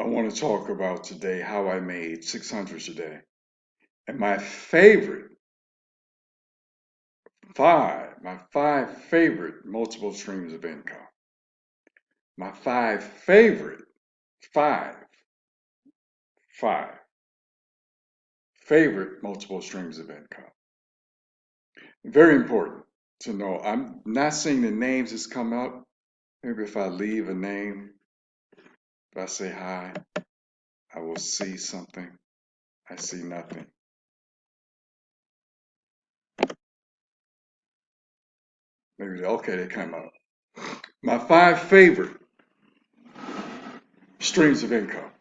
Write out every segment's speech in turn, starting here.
want to talk about today how I made 600 today. And my five favorite multiple streams of income. My five, five favorite multiple streams of income. Very important to know. I'm not seeing the names that's come up. Maybe if I leave a name, if I say hi, I will see something. I see nothing. Maybe, okay, they come up. My five favorite streams of income.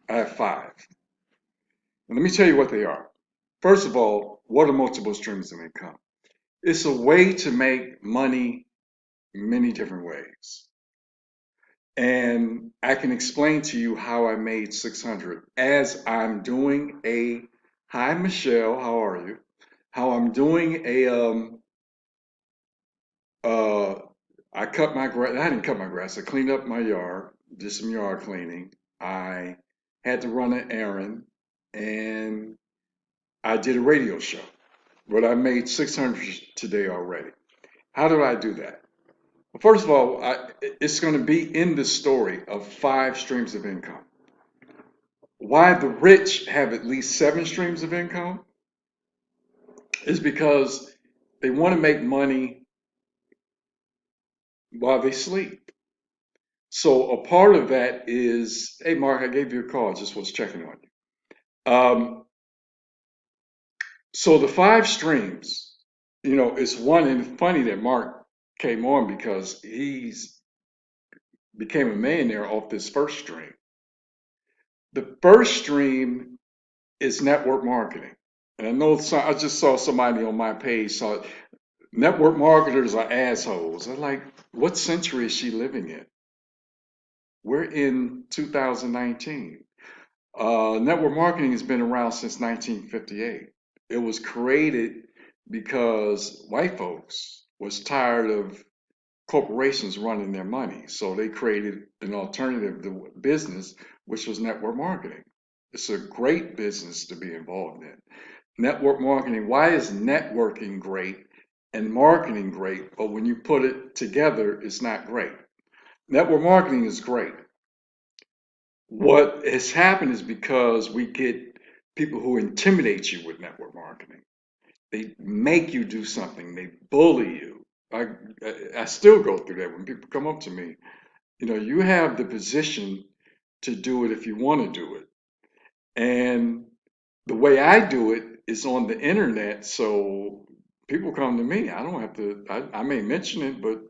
I have five. And let me tell you what they are. First of all, what are multiple streams of income? It's a way to make money many different ways. And I can explain to you how I made 600 as I'm doing hi Michelle, how are you? How I'm doing uh, I cut my grass, I didn't cut my grass, I cleaned up my yard, did some yard cleaning. I had to run an errand and I did a radio show. But I made 600 today already. How did I do that? Well, first of all, it's going to be in the story of five streams of income. Why the rich have at least seven streams of income is because they want to make money while they sleep. So a part of that is, hey, Mark, I gave you a call. Just was checking on you. So the five streams, it's one, and funny that Mark came on because he's became a millionaire off this first stream. The first stream is network marketing. And I know I just saw somebody on my page saw network marketers are assholes. I'm like, what century is she living in? We're in 2019. Network marketing has been around since 1958. It was created because white folks was tired of corporations running their money. So they created an alternative to business, which was network marketing. It's a great business to be involved in. Network marketing, why is networking great and marketing great, but when you put it together, it's not great? Network marketing is great. What has happened is because we get people who intimidate you with network marketing. They make you do something, they bully you. I, I still go through that when people come up to me. You have the position to do it if you want to do it. And the way I do it is on the internet, so people come to me. I don't have to, I may mention it, but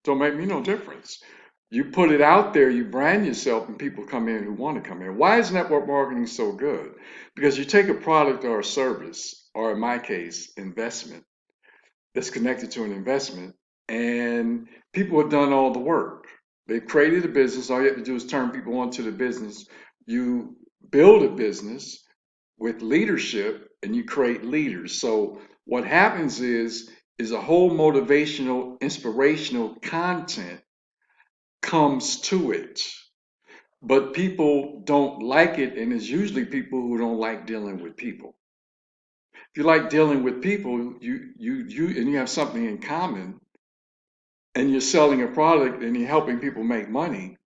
don't make me no difference. You put it out there, you brand yourself, and people come in who want to come in. Why is network marketing so good? Because you take a product or a service, or in my case, investment, that's connected to an investment, and people have done all the work. They've created a business. All you have to do is turn people onto the business. You build a business with leadership and you create leaders. So what happens is a whole motivational, inspirational content comes to it. But people don't like it, and it's usually people who don't like dealing with people. If you like dealing with people, and you have something in common, and you're selling a product and you're helping people make money,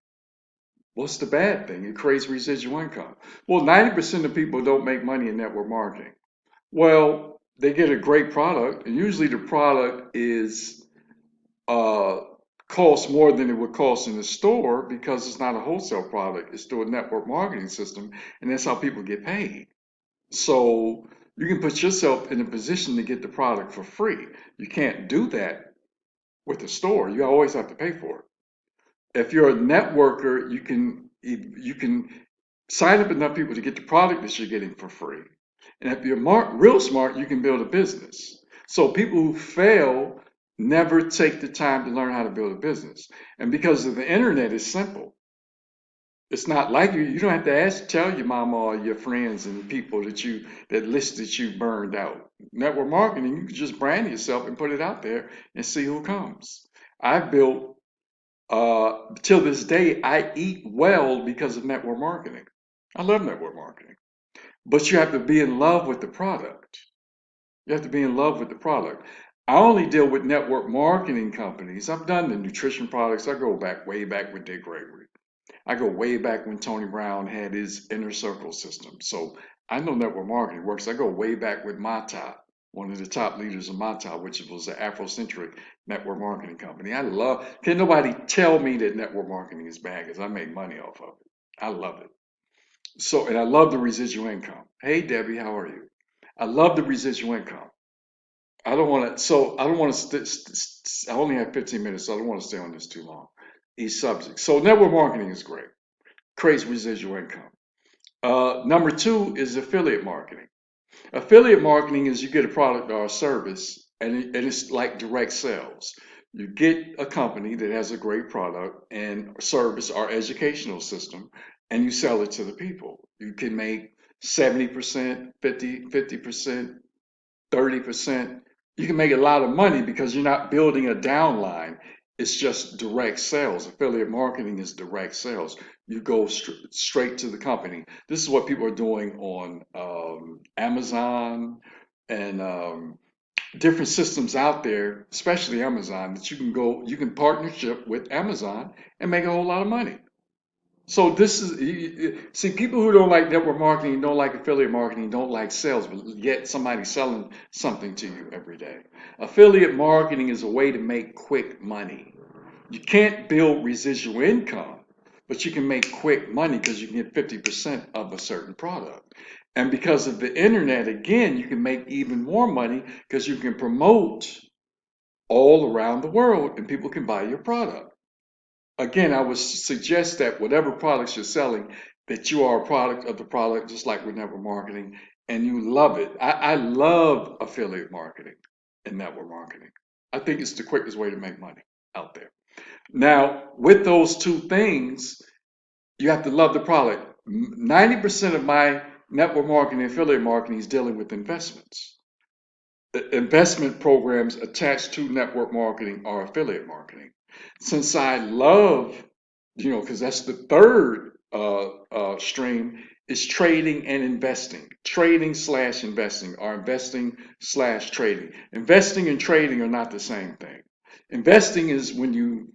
what's the bad thing? It creates residual income. Well, 90% of people don't make money in network marketing. Well, they get a great product, and usually the product is uh, costs more than it would cost in the store because it's not a wholesale product. It's through a network marketing system, and that's how people get paid. So you can put yourself in a position to get the product for free. You can't do that with a store. You always have to pay for it. If you're a networker, you can sign up enough people to get the product that you're getting for free. And if you're real smart, you can build a business. So people who fail never take the time to learn how to build a business. And because of the internet, it's simple. It's not like you don't have to tell your mama or your friends and people that list that you burned out. Network marketing, you can just brand yourself and put it out there and see who comes. I built Till this day, I eat well because of network marketing. I love network marketing, but you have to be in love with the product. You have to be in love with the product. I only deal with network marketing companies. I've done the nutrition products. I go back way back with Dick Gregory. I go way back when Tony Brown had his inner circle system. So I know network marketing works. I go way back with Mata, one of the top leaders of Mata, which was an Afrocentric network marketing company. I love, can nobody tell me that network marketing is bad because I make money off of it. I love it. So, and I love the residual income. Hey, Debbie, how are you? I love the residual income. I don't want to, I only have 15 minutes, so I don't want to stay on this too long. Each subject. So network marketing is great, creates residual income. Number two is affiliate marketing. Affiliate marketing is you get a product or a service, and it's like direct sales. You get a company that has a great product and service or educational system, and you sell it to the people. You can make 70%, 50%, 30%. You can make a lot of money because you're not building a downline. It's just direct sales. Affiliate marketing is direct sales. You go straight to the company. This is what people are doing on Amazon and different systems out there, especially Amazon, that you can partnership with Amazon and make a whole lot of money. So this is see people who don't like network marketing, don't like affiliate marketing, don't like sales, but yet somebody's selling something to you every day. Affiliate marketing is a way to make quick money. You can't build residual income, but you can make quick money because you can get 50% of a certain product. And because of the internet, again, you can make even more money because you can promote all around the world and people can buy your product. Again, I would suggest that whatever products you're selling, that you are a product of the product, just like with network marketing, and you love it. I love affiliate marketing and network marketing. I think it's the quickest way to make money out there. Now, with those two things, you have to love the product. 90% of my network marketing and affiliate marketing is dealing with investments. Investment programs attached to network marketing or affiliate marketing. Since I love, because that's the third stream is trading and investing. Trading slash investing or investing slash trading. Investing and trading are not the same thing. Investing is when you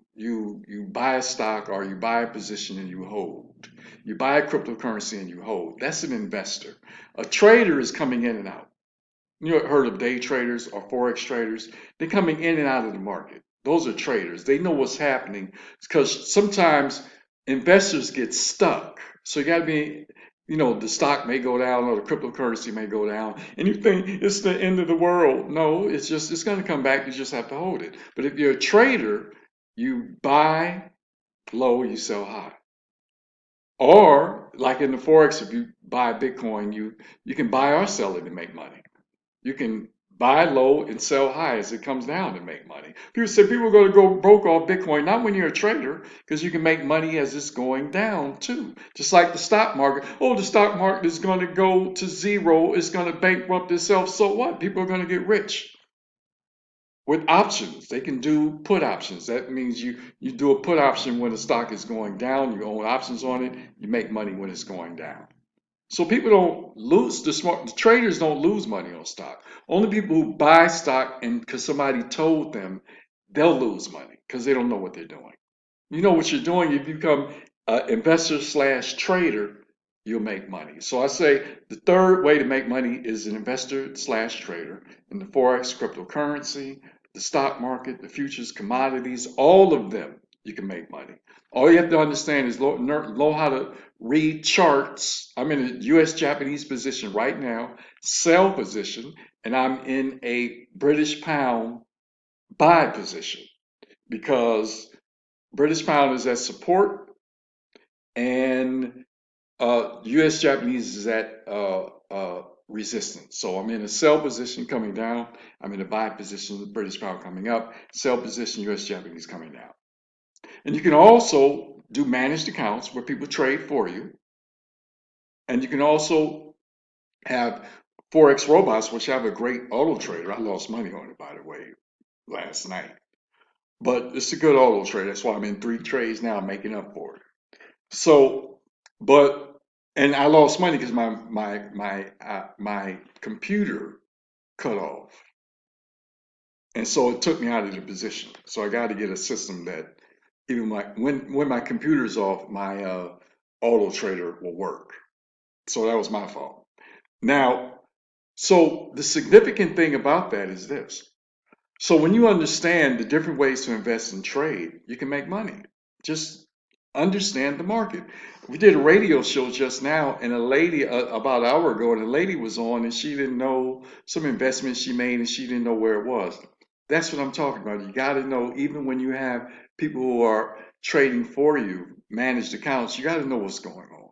buy a stock or you buy a position and you hold. You buy a cryptocurrency and you hold. That's an investor. A trader is coming in and out. You heard of day traders or forex traders? They're coming in and out of the market. Those are traders. They know what's happening because sometimes investors get stuck. So you got to be, the stock may go down or the cryptocurrency may go down, and you think it's the end of the world. No, it's going to come back. You just have to hold it. But if you're a trader, you buy low, you sell high. Or like in the forex, if you buy Bitcoin, you can buy or sell it and make money. You can buy low and sell high as it comes down and make money. People say people are going to go broke off Bitcoin, not when you're a trader, because you can make money as it's going down too. Just like the stock market. Oh, the stock market is going to go to zero, it's going to bankrupt itself. So what? People are going to get rich with options. They can do put options. That means you do a put option when the stock is going down, you own options on it, you make money when it's going down. So people don't lose the traders don't lose money on stock. Only people who buy stock and because somebody told them they'll lose money because they don't know what they're doing. You know what you're doing. If you become an investor slash trader, you'll make money. So I say the third way to make money is an investor slash trader in the forex, cryptocurrency, the stock market, the futures, commodities, all of them. You can make money. All you have to understand is know how to read charts. I'm in a U.S. Japanese position right now, sell position, and I'm in a British pound buy position because British pound is at support and U.S. Japanese is at resistance. So I'm in a sell position coming down. I'm in a buy position, British pound coming up. Sell position, U.S. Japanese coming down. And you can also do managed accounts where people trade for you. And you can also have Forex robots, which have a great auto trader. I lost money on it, by the way, last night. but it's a good auto trade. That's why I'm in 3 trades now, making up for it. So, but and I lost money because my computer cut off, and so it took me out of the position. So I got to get a system that even when my computer's off, my auto trader will work. So that was my fault. Now, so the significant thing about that is this. So when you understand the different ways to invest and trade, you can make money. Just understand the market. We did a radio show just now, and a lady about an hour ago, and a lady was on, and she didn't know some investments she made, and she didn't know where it was. That's what I'm talking about. You got to know, even when you have people who are trading for you, managed accounts, you got to know what's going on.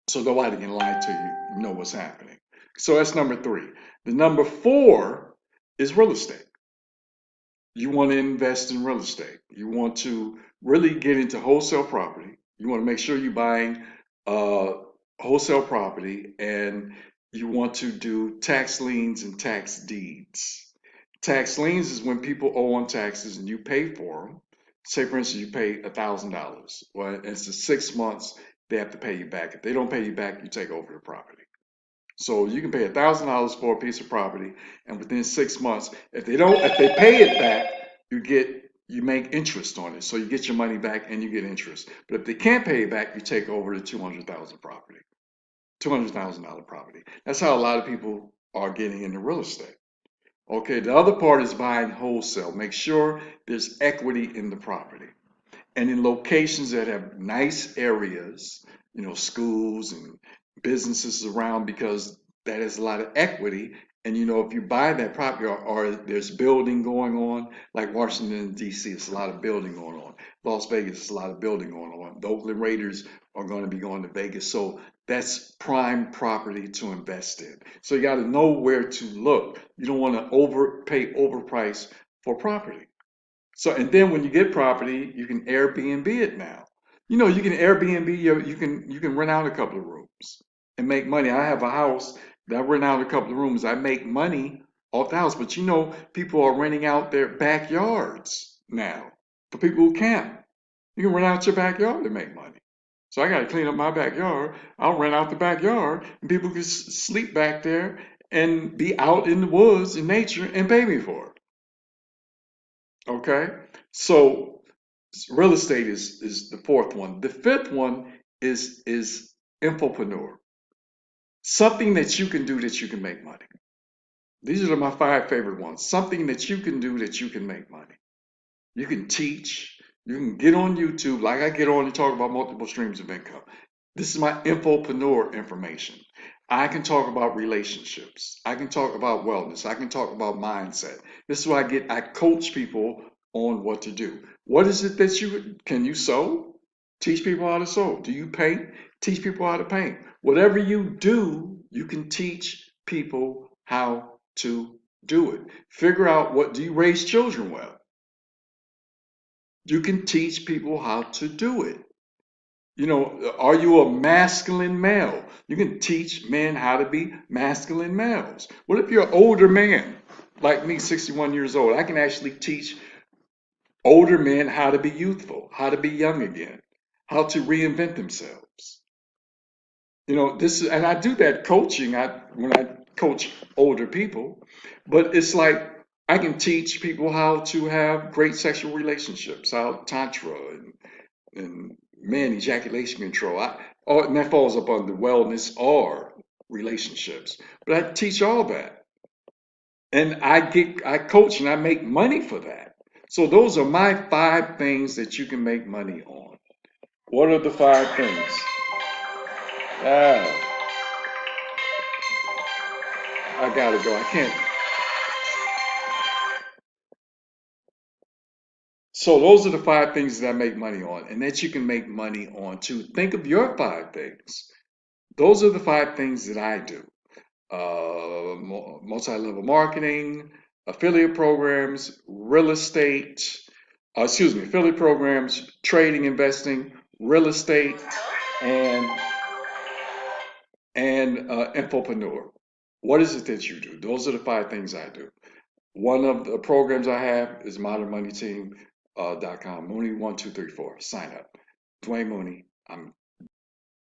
So nobody can lie to you, know what's happening. So that's number three. The number four is real estate. You want to invest in real estate. You want to really get into wholesale property. You want to make sure you're buying uh, wholesale property, and you want to do tax liens and tax deeds. Tax liens is when people owe on taxes and you pay for them. Say, for instance, you pay $1,000. Well, it's the 6 months they have to pay you back. If they don't pay you back, you take over the property. So you can pay $1,000 for a piece of property, and within 6 months, if they pay it back, you make interest on it. So you get your money back and you get interest. But if they can't pay it back, you take over the 200,000 property, $200,000 property. That's how a lot of people are getting into real estate. Okay, the other part is buying wholesale. Make sure there's equity in the property and in locations that have nice areas, schools and businesses around, because that has a lot of equity. And if you buy that property, or there's building going on, like Washington D.C., it's a lot of building going on. Las Vegas, it's a lot of building going on. The Oakland Raiders are going to be going to Vegas, so that's prime property to invest in. So you got to know where to look. You don't want to overpay overprice for property. So, and then when you get property, you can Airbnb it now. You can Airbnb you can rent out a couple of rooms and make money. I have a house that I rent out a couple of rooms. I make money off the house, but people are renting out their backyards now for people who camp. You can rent out your backyard and make money. So I got to clean up my backyard. I'll rent out the backyard, and people can sleep back there and be out in the woods in nature and pay me for it. Okay, so real estate is the fourth one. The fifth one is infopreneur. Something that you can do that you can make money. These are my five favorite ones. Something that you can do that you can make money. You can teach. You can get on YouTube, like I get on and talk about multiple streams of income. This is my infopreneur information. I can talk about relationships. I can talk about wellness. I can talk about mindset. This is why I coach people on what to do. What is it that can you sew? Teach people how to sew. Do you paint? Teach people how to paint. Whatever you do, you can teach people how to do it. Figure out, what do you raise children well? You can teach people how to do it. Are you a masculine male? You can teach men how to be masculine males. What if you're an older man, like me, 61 years old? I can actually teach older men how to be youthful, how to be young again, how to reinvent themselves. And I do that coaching. When I coach older people, but it's like I can teach people how to have great sexual relationships, how tantra and man ejaculation control. And that falls up under wellness or relationships. But I teach all that, and I coach and I make money for that. So those are my five things that you can make money on. What are the five things? Ah, I gotta go. I can't. So those are the five things that I make money on, and that you can make money on too. Think of your five things. Those are the five things that I do. Multi-level marketing, affiliate programs, real estate, affiliate programs, trading, investing, real estate, and infopreneur. What is it that you do? Those are the five things I do. One of the programs I have is modernmoneyteam.com. Mooney 1234. Sign up. Dwayne Mooney. I'm